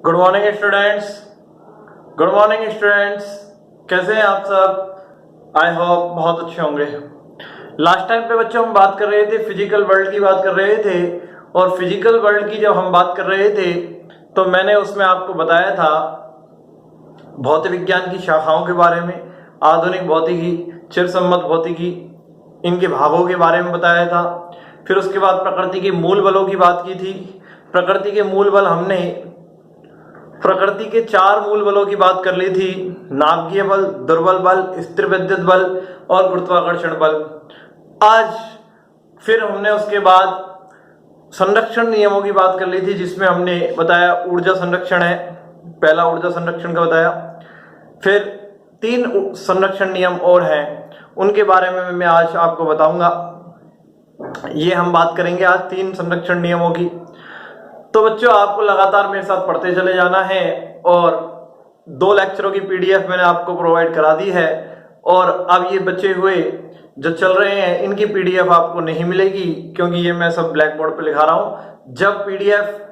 Good morning students. Good morning students, कैसे हैं आप सब? आई होप बहुत अच्छे होंगे। लास्ट टाइम पे बच्चों हम बात कर रहे थे, फिजिकल वर्ल्ड की बात कर रहे थे। और फिजिकल वर्ल्ड की जब हम बात कर रहे थे तो मैंने उसमें आपको बताया था भौतिक विज्ञान की शाखाओं के बारे में, आधुनिक भौतिकी, चिरसम्मत भौतिकी, इनके भागों के बारे में बताया था। फिर उसके बाद प्रकृति के मूल बलों की बात की थी। प्रकृति के मूल बल हमने प्रकृति के 4 मूल बलों की बात कर ली थी: नाभिकीय बल, दुर्बल बल, स्थिर विद्युत बल और गुरुत्वाकर्षण बल। आज फिर हमने उसके बाद संरक्षण नियमों की बात कर ली थी, जिसमें हमने बताया ऊर्जा संरक्षण है, पहला ऊर्जा संरक्षण का बताया। फिर 3 संरक्षण नियम और हैं, उनके बारे में मैं आज आपको बताऊंगा। ये हम बात करेंगे आज 3 संरक्षण नियमों की। तो बच्चों आपको लगातार मेरे साथ पढ़ते चले जाना है और 2 लेक्चरों की पीडीएफ मैंने आपको प्रोवाइड करा दी है। और अब ये बचे हुए जो चल रहे हैं इनकी पीडीएफ आपको नहीं मिलेगी, क्योंकि ये मैं सब ब्लैक बोर्ड पे लिखा रहा हूं। जब पीडीएफ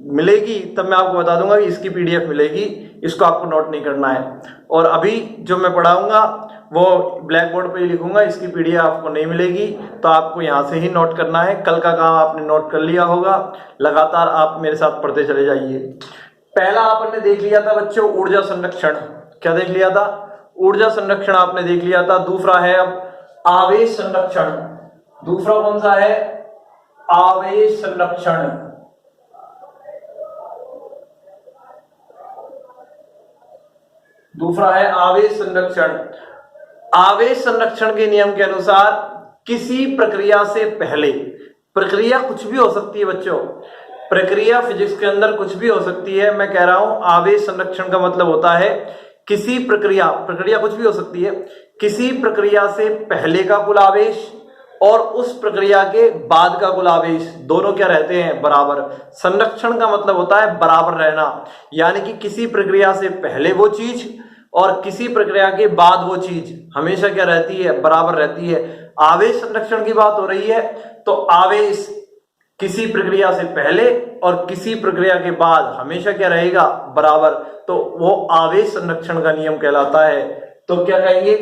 मिलेगी तब मैं आपको बता दूंगा कि इसकी पीडीएफ मिलेगी, इसको आपको नोट नहीं करना है। और अभी जो मैं पढ़ाऊंगा वो ब्लैक बोर्ड पे ही लिखूंगा, इसकी पीडीएफ आपको नहीं मिलेगी, तो आपको यहाँ से ही नोट करना है। कल का काम आपने नोट कर लिया होगा, लगातार आप मेरे साथ पढ़ते चले जाइए। पहला आपने देख लिया था बच्चों ऊर्जा संरक्षण। क्या देख लिया था? ऊर्जा संरक्षण आपने देख लिया था। दूसरा है अब आवेश संरक्षण। दूसरा कौन सा है? आवेश संरक्षण। दूसरा है आवेश संरक्षण। आवेश संरक्षण के नियम के अनुसार किसी प्रक्रिया से पहले, प्रक्रिया कुछ भी हो सकती है बच्चों, प्रक्रिया फिजिक्स के अंदर कुछ भी हो सकती है। मैं कह रहा हूं आवेश संरक्षण का मतलब होता है किसी प्रक्रिया कुछ भी हो सकती है, किसी प्रक्रिया से पहले का कुल आवेश और उस प्रक्रिया के बाद का कुल आवेश दोनों क्या रहते हैं? बराबर। संरक्षण का मतलब होता है बराबर रहना, यानी कि किसी प्रक्रिया से पहले वो चीज और किसी प्रक्रिया के बाद वो चीज हमेशा क्या रहती है? बराबर रहती है। आवेश संरक्षण की बात हो रही है तो आवेश किसी प्रक्रिया से पहले और किसी प्रक्रिया के बाद हमेशा क्या रहेगा? बराबर। तो वो आवेश संरक्षण का नियम कहलाता है। तो क्या कहेंगे?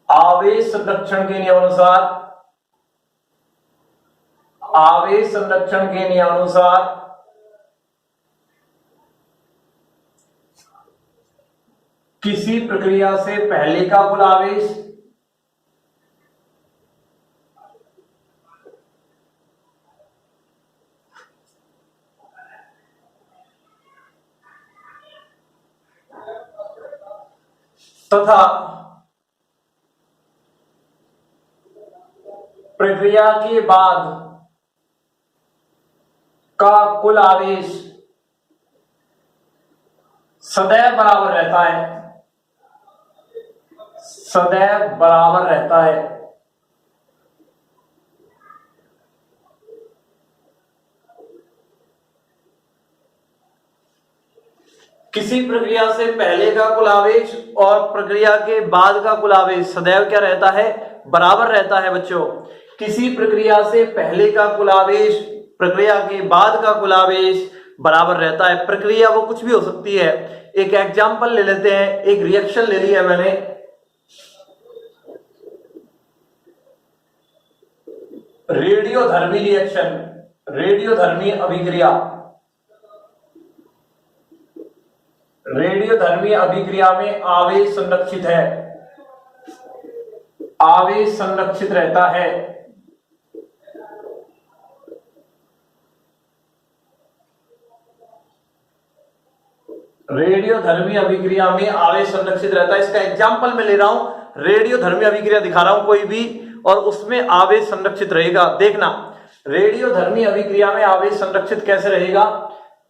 आवेश संरक्षण के नियमानुसार, आवेश संरक्षण के नियमानुसार किसी प्रक्रिया से पहले का कुल आवेश तथा प्रक्रिया के बाद का कुल आवेश सदैव बराबर रहता है, सदैव बराबर रहता है। किसी प्रक्रिया से पहले का कुल आवेश और प्रक्रिया के बाद का कुल आवेश सदैव क्या रहता है? बराबर रहता है बच्चों। किसी प्रक्रिया से पहले का कुल आवेश, प्रक्रिया के बाद का कुल आवेश बराबर रहता है। प्रक्रिया वो कुछ भी हो सकती है। एक एग्जांपल ले लेते हैं, एक रिएक्शन ले ली है मैंने, रेडियोधर्मी रिएक्शन, रेडियोधर्मी अभिक्रिया। रेडियोधर्मी अभिक्रिया में आवेश संरक्षित है, आवेश संरक्षित रहता है। रेडियोधर्मी अभिक्रिया में आवेश संरक्षित रहता है। इसका एग्जांपल मैं ले रहा हूं, रेडियोधर्मी अभिक्रिया दिखा रहा हूं कोई भी, और उसमें आवेश संरक्षित रहेगा। देखना, रेडियोधर्मी अभिक्रिया में आवेश संरक्षित कैसे रहेगा?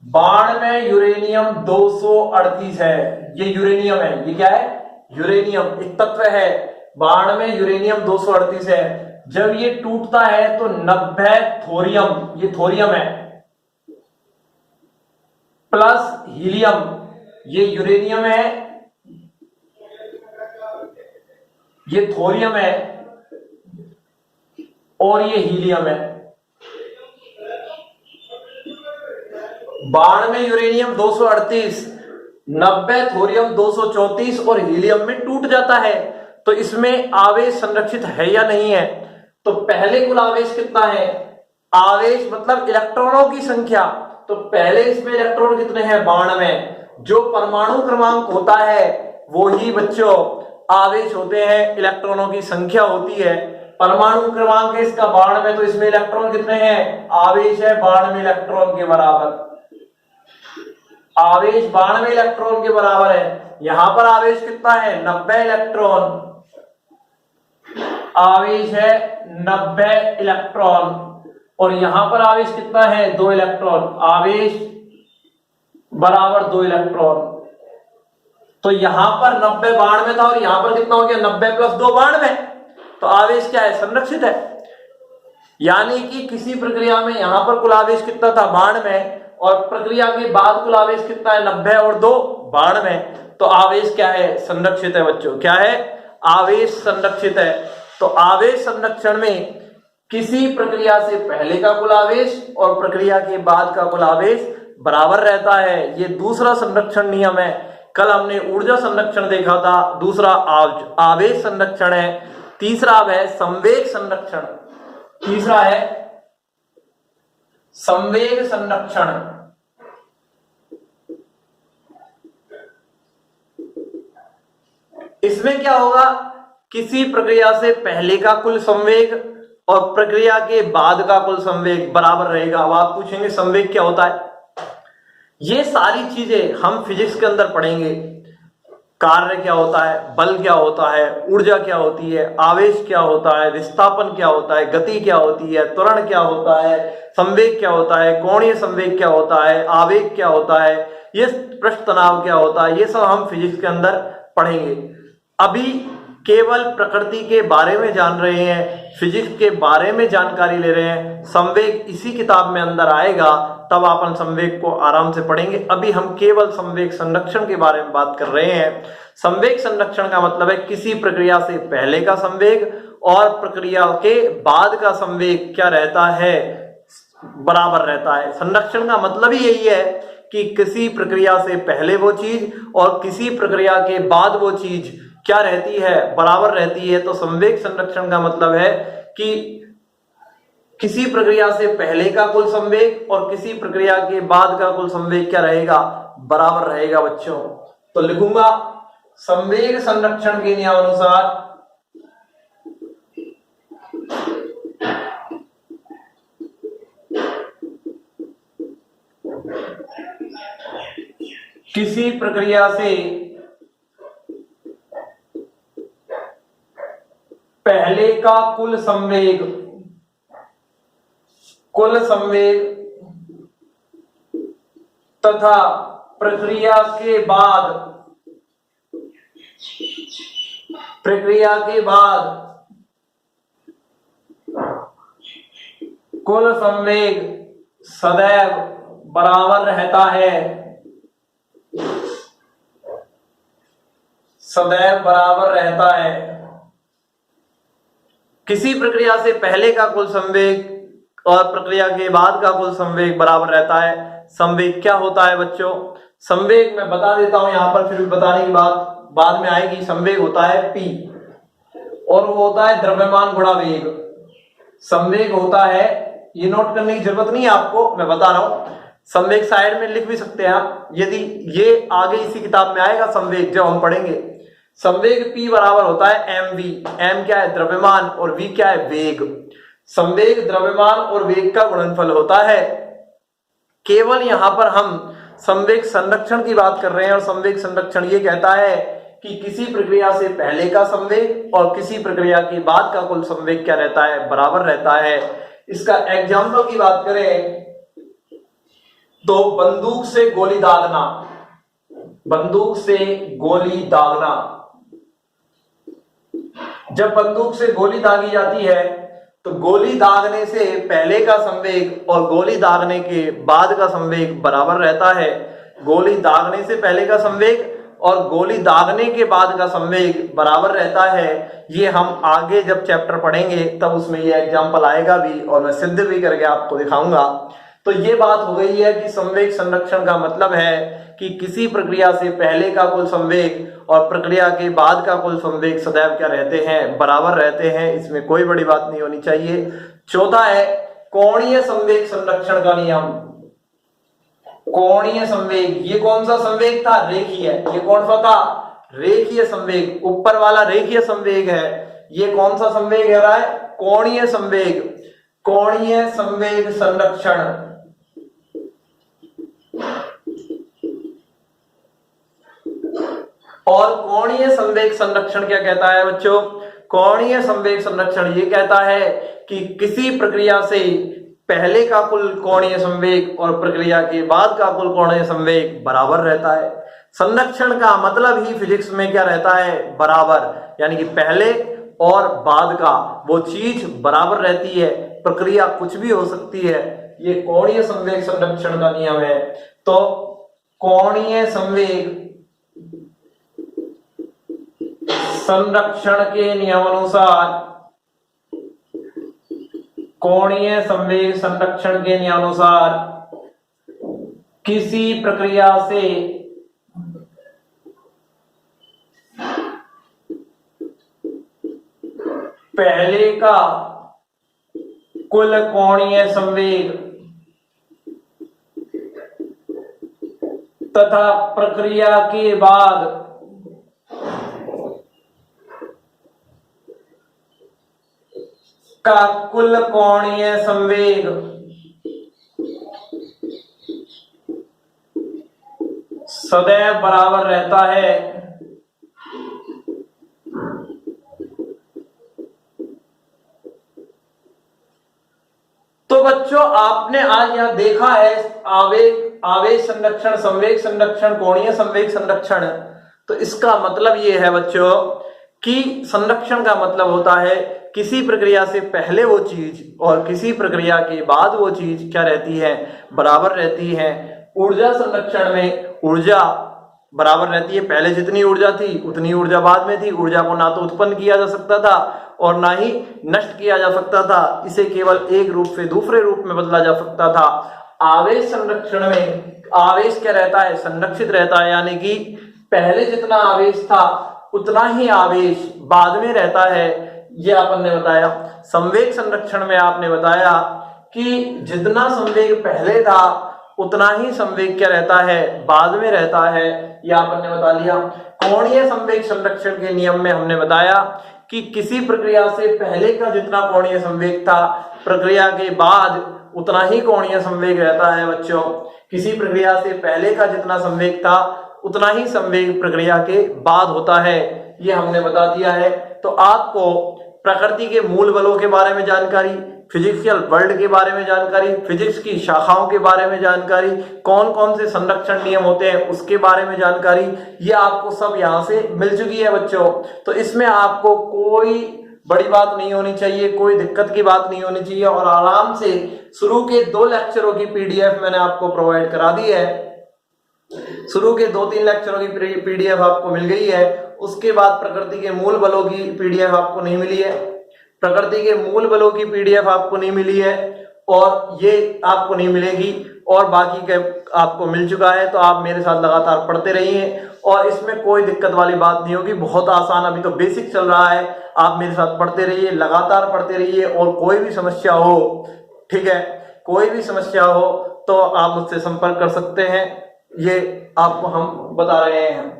बाण में यूरेनियम 238 है, ये यूरेनियम है। ये क्या है? यूरेनियम एक तत्व है। बाण में यूरेनियम 238 है। जब ये टूटता है तो 90 थोरियम, ये थोरियम है, प्लस हीलियम, ये यूरेनियम है, ये थोरियम है और ये हीलियम है। 92 यूरेनियम 238, 90 थोरियम 234 और हीलियम में टूट जाता है। तो इसमें आवेश संरक्षित है या नहीं है? तो पहले कुल आवेश कितना है? आवेश मतलब इलेक्ट्रॉनों की संख्या। तो पहले इसमें इलेक्ट्रॉन कितने हैं? 92। जो परमाणु क्रमांक होता है वो ही बच्चों आवेश होते हैं, इलेक्ट्रॉनों की संख्या होती है। परमाणु क्रमांक है इसका 92, तो इसमें इलेक्ट्रॉन कितने हैं? आवेश है 92 इलेक्ट्रॉन के बराबर। आवेश 92 इलेक्ट्रॉन के बराबर है। यहां पर आवेश कितना है? 90 इलेक्ट्रॉन। आवेश है 90 इलेक्ट्रॉन और यहां पर आवेश कितना है? 2 इलेक्ट्रॉन। आवेश बराबर 2 इलेक्ट्रॉन। तो यहां पर 90 92 था और यहां पर कितना हो गया? 90 + 2 92। तो आवेश क्या है? संरक्षित है। यानी कि किसी प्रक्रिया में यहां पर कुल आवेश कितना था? 92 और प्रक्रिया के बाद कुल आवेश कितना है? 90 और 2 92। तो आवेश क्या है? संरक्षित है बच्चों। क्या है? आवेश संरक्षित है। तो आवेश संरक्षण में किसी प्रक्रिया से पहले का कुल आवेश और प्रक्रिया के बाद का कुल आवेश बराबर रहता है। ये दूसरा संरक्षण नियम है। कल हमने ऊर्जा संरक्षण देखा था, दूसरा आवेश संरक्षण है, तीसरा अब है संवेग संरक्षण। तीसरा है संवेग संरक्षण। इसमें क्या होगा? किसी प्रक्रिया से पहले का कुल संवेग और प्रक्रिया के बाद का कुल संवेग बराबर रहेगा। अब आप पूछेंगे संवेग क्या होता है? ये सारी चीजें हम फिजिक्स के अंदर पढ़ेंगे। कार्य क्या होता है, बल क्या होता है, ऊर्जा क्या होती है, आवेश क्या होता है, विस्थापन क्या होता है, गति क्या होती है, त्वरण क्या होता है, संवेग क्या होता है, कोणीय संवेग क्या होता है, आवेग क्या होता है, ये पृष्ठ तनाव क्या होता है, ये सब हम फिजिक्स के अंदर पढ़ेंगे। अभी केवल प्रकृति के बारे में जान रहे हैं, फिजिक्स के बारे में जानकारी ले रहे हैं। संवेग इसी किताब में अंदर आएगा, तब अपन संवेग को आराम से पढ़ेंगे। अभी हम केवल संवेग संरक्षण के बारे में बात कर रहे हैं। संवेग संरक्षण का मतलब है किसी प्रक्रिया से पहले का संवेग और प्रक्रिया के बाद का संवेग क्या रहता है? बराबर रहता है। संरक्षण का मतलब ही यही है कि किसी प्रक्रिया से पहले वो चीज और किसी प्रक्रिया के बाद वो चीज क्या रहती है? बराबर रहती है। तो संवेग संरक्षण का मतलब है कि किसी प्रक्रिया से पहले का कुल संवेग और किसी प्रक्रिया के बाद का कुल संवेग क्या रहेगा? बराबर रहेगा बच्चों। तो लिखूंगा संवेग संरक्षण के नियमानुसार किसी प्रक्रिया से पहले का कुल संवेग तथा प्रक्रिया के बाद कुल संवेग सदैव बराबर रहता है। सदैव बराबर रहता है। किसी प्रक्रिया से पहले का कुल संवेग और प्रक्रिया के बाद का कुल संवेग बराबर रहता है। संवेग क्या होता है बच्चों? संवेग मैं बता देता हूं यहां पर, फिर भी बताने की बात बाद में आएगी। संवेग होता है P और वो होता है द्रव्यमान गुणा वेग। संवेग होता है, ये नोट करने की जरूरत नहीं है आपको, मैं बता रहा हूं। संवेग साइड में लिख भी सकते हैं आप, यदि ये आगे इसी किताब में आएगा संवेग जब हम पढ़ेंगे। संवेग P बराबर होता है mv। m क्या है? द्रव्यमान और v क्या है? वेग। संवेग द्रव्यमान और वेग का गुणनफल होता है। केवल यहां पर हम संवेग संरक्षण की बात कर रहे हैं और संवेग संरक्षण ये कहता है कि किसी प्रक्रिया से पहले का संवेग और किसी प्रक्रिया के बाद का कुल संवेग क्या रहता है? बराबर रहता है। इसका एग्जाम्पल की बात करें तो बंदूक से गोली दागना। बंदूक से गोली दागना, जब बंदूक से गोली दागी जाती है तो गोली दागने से पहले का संवेग और गोली दागने के बाद का संवेग बराबर रहता है। गोली दागने से पहले का संवेग और गोली दागने के बाद का संवेग बराबर रहता है। ये हम आगे जब चैप्टर पढ़ेंगे तब उसमें ये एग्जांपल आएगा भी और मैं सिद्ध भी करके आपको दिखाऊंगा। तो ये बात हो गई है कि संवेग संरक्षण का मतलब है कि किसी प्रक्रिया से पहले का कुल संवेग और प्रक्रिया के बाद का कुल संवेग सदैव क्या रहते हैं, बराबर रहते हैं। इसमें कोई बड़ी बात नहीं होनी चाहिए। चौथा है कोणीय संवेग संरक्षण का नियम। कोणीय संवेग, ये कौन सा संवेग था, रेखीय। ये कौन सा था, रेखीय संवेग। ऊपर वाला रेखीय संवेग है, ये कौन सा संवेग है रहा है, कोणीय संवेग। कोणीय संवेग संरक्षण। और कोणीय संवेग संरक्षण क्या कहता है बच्चों, कोणीय संवेग संरक्षण ये कहता है कि किसी प्रक्रिया से पहले का कुल कोणीय संवेग और प्रक्रिया के बाद का कुल कोणीय संवेग बराबर रहता है। संरक्षण का मतलब ही फिजिक्स में क्या रहता है, बराबर, यानी कि पहले और बाद का वो चीज बराबर रहती है, प्रक्रिया कुछ भी हो सकती है। ये कोणीय संवेग संरक्षण का नियम है। तो कोणीय संवेग संरक्षण के नियमानुसार, कोणीय संवेग संरक्षण के नियमानुसार किसी प्रक्रिया से पहले का कुल कोणीय संवेग तथा प्रक्रिया के बाद का कुल कोणीय संवेग सदैव बराबर रहता है। तो बच्चों आपने आज यहां देखा है आवेश संरक्षण, संवेग संरक्षण, कोणीय संवेग संरक्षण। तो इसका मतलब ये है बच्चों कि संरक्षण का मतलब होता है किसी प्रक्रिया से पहले वो चीज और किसी प्रक्रिया के बाद वो चीज क्या रहती है, बराबर रहती है। ऊर्जा संरक्षण में ऊर्जा बराबर रहती है, पहले जितनी ऊर्जा थी उतनी ऊर्जा बाद में थी। ऊर्जा को ना तो उत्पन्न किया जा सकता था और ना ही नष्ट किया जा सकता था, इसे केवल एक रूप से दूसरे रूप में बदला जा सकता था। आवेश संरक्षण में आवेश क्या रहता है, संरक्षित रहता है, यानी कि पहले जितना आवेश था उतना ही आवेश बाद में रहता है, ये आपने बताया। संवेग संरक्षण में आपने बताया कि जितना संवेग पहले था उतना ही संवेग क्या रहता है, बाद में रहता है, ये आपने बता लिया। कोणीय संवेग संरक्षण के नियम में हमने बताया कि किसी प्रक्रिया से पहले का जितना कोणीय संवेग था प्रक्रिया के बाद उतना ही कोणीय संवेग रहता है बच्चों। किसी प्रक्रिया से पहले का जितना संवेग था उतना ही संवेग प्रक्रिया के बाद होता है, ये हमने बता दिया है। तो आपको प्रकृति के मूल बलों के बारे में जानकारी, फिजिकल वर्ल्ड के बारे में जानकारी, फिजिक्स की शाखाओं के बारे में जानकारी, कौन कौन से संरक्षण नियम होते हैं उसके बारे में जानकारी, ये आपको सब यहाँ से मिल चुकी है बच्चों। तो इसमें आपको कोई बड़ी बात नहीं होनी चाहिए, कोई दिक्कत की बात नहीं होनी चाहिए और आराम से शुरू के 2 लेक्चरों की पीडीएफ मैंने आपको प्रोवाइड करा दी है। शुरू के 2-3 लेक्चरों की पीडीएफ आपको मिल गई है। उसके बाद प्रकृति के मूल बलों की पीडीएफ आपको नहीं मिली है, प्रकृति के मूल बलों की पीडीएफ आपको नहीं मिली है और ये आपको नहीं मिलेगी, और बाकी के आपको मिल चुका है। तो आप मेरे साथ लगातार पढ़ते रहिए और इसमें कोई दिक्कत वाली बात नहीं होगी, बहुत आसान, अभी तो बेसिक चल रहा है। आप मेरे साथ पढ़ते रहिए, लगातार पढ़ते रहिए और कोई भी समस्या हो, ठीक है, कोई भी समस्या हो तो आप मुझसे संपर्क कर सकते हैं, ये आपको हम बता रहे हैं।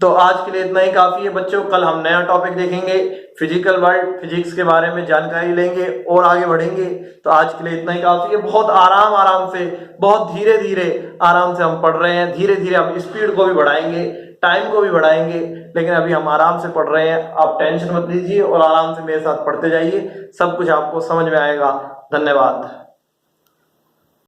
तो आज के लिए इतना ही काफी है बच्चों। कल हम नया टॉपिक देखेंगे, फिजिकल वर्ल्ड, फिजिक्स के बारे में जानकारी लेंगे और आगे बढ़ेंगे। तो आज के लिए इतना ही काफी है। बहुत आराम से, बहुत धीरे धीरे आराम से हम पढ़ रहे हैं। धीरे धीरे हम स्पीड को भी बढ़ाएंगे, टाइम को भी बढ़ाएंगे, लेकिन अभी हम आराम से पढ़ रहे हैं। आप टेंशन मत लीजिए और आराम से मेरे साथ पढ़ते जाइए, सब कुछ आपको समझ में आएगा। धन्यवाद।